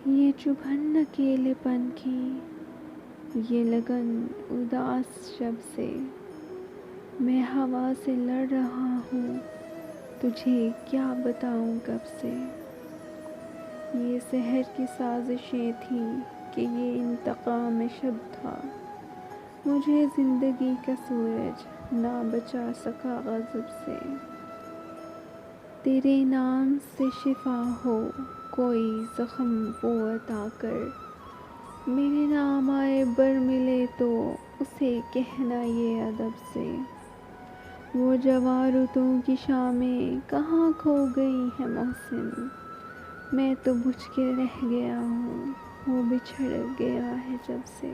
ये चुभन अकेलेपन की, ये लगन उदास शब से। मैं हवा से लड़ रहा हूँ, तुझे क्या बताऊँ कब से। ये सहर की साजिशें थी कि ये इंतकाम शब था। मुझे ज़िंदगी का सूरज ना बचा सका ग़ज़ब से। तेरे नाम से शिफा हो कोई ज़ख्म वो अता कर। मेरे नाम आए बर मिले तो उसे कहना ये अदब से। वो जवां रुतों की शामें कहाँ खो गई है मोहसिन। मैं तो बुझ के रह गया हूँ, वो बिछड़ गया है जब से।